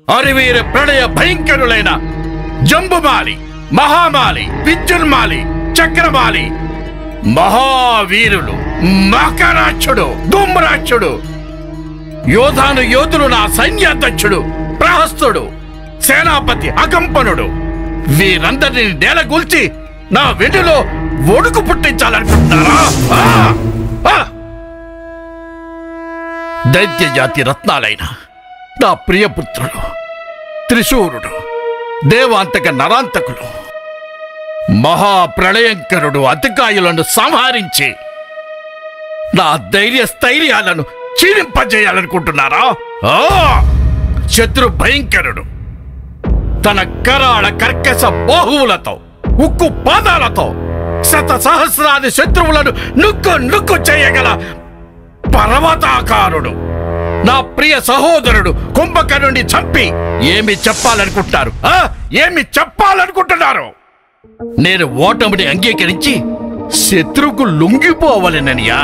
అరివీర ప్రళయ భయంకరులైన జంబుమాలి, మహామాలి, విద్యున్మాలి, చక్రమాలి, మహావీరులు మకరాక్షుడు, ధూమ్రాక్షుడు, యోధులు నా సైన్యాధ్యక్షుడు ప్రహస్తుడు, సేనాపతి అకంపనుడు, వీరందరినీ నేలగూల్చి నా వెన్నులో ఒడుకు పుట్టించాలనుకుంటున్నారా? దైత్య జాతి రత్నాలైన నా ప్రియపుత్రుడు, త్రిశూరుడు, దేవాంతక నరాంతకులు, మహాప్రళయంకరుడు అతికాయులను సంహరించి నా స్థైర్యాలను క్షీణింపజేయాలనుకుంటున్నారా? శత్రు భయంకరుడు తన కరాళ కర్కశ బాహువులతో, ఉక్కు పాదాలతో సహస్రాది శత్రువులను నుక్కు చేయగల పర్వతాకారుడు నా ప్రియ సహోదరుడు కుంభకర్ణుని చంపి ఏమి చెప్పాలనుకుంటున్నారు? నేను ఓటమిని అంగీకరించి శత్రువుకు లొంగిపోవాలననియా?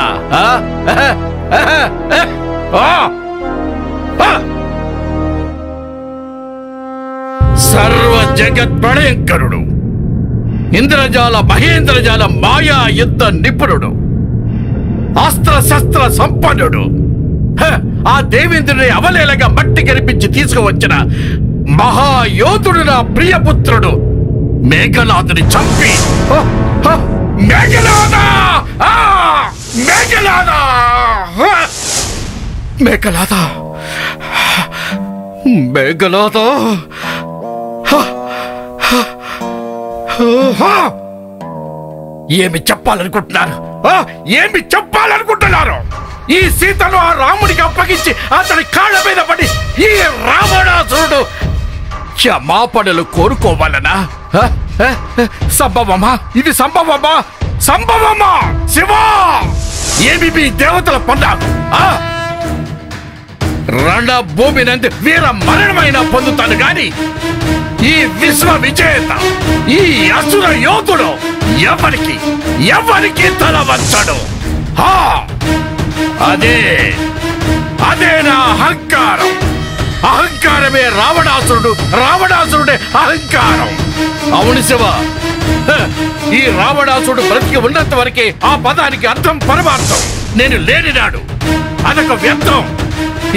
సర్వ జగత్ ప్రళయంకరుడు, ఇంద్రజాల మహేంద్రజాల మాయా యుద్ధ నిపుణుడు, అస్త్ర శస్త్ర సంపన్నుడు, ఆ దేవేంద్రుని అవలేలగా మట్టి కనిపించి తీసుకువచ్చిన మహాయోధుడు నా ప్రియపుత్రుడు మేఘనాథుని చంపి ఏమి చెప్పాలనుకుంటున్నారు? ఈ సీతను ఆ రాముడికి అప్పగించి అతని కాళ్ళ మీద పడి ఈ రావణాసురుడు క్షమాపణలు కోరుకోవాలనా? సంభవమా? ఇది సంభవమా? శివా, ఏమి మీ దేవతల పొందారు? రణభూమి నందు వీర మరణమైన పొందుతాను గాని ఈ విశ్వ విజేత, ఈ అసుర యోధుడు ఎవరికి తల వంచడు. అదే నా అహంకారమే రావణాసురుడే అహంకారం. అవును శివ, ఈ రావణాసురుడు బ్రతికి ఉన్నంత వరకే ఆ పదానికి అర్థం పరమార్థం. నేను లేనినాడు అదొక వ్యర్థం.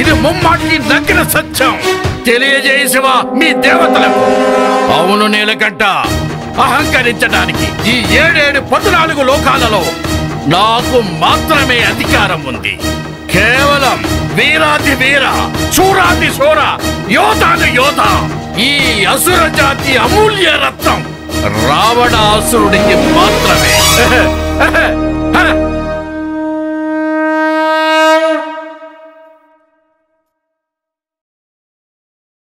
ఇది ముమ్మాటికి నగ్న సత్యం. తెలియజేయ శివ మీ దేవతలకు. అవును నీలకంఠ, అహంకరించడానికి ఈ 14 లోకాలలో నాకు మాత్రమే అధికారం ఉంది. కేవలం వీరాది వీర, శూరాది శూర, యోధాది యోధ, ఈ అసుర జాతి అమూల్య రత్నం రావణాసురుడికి మాత్రమే.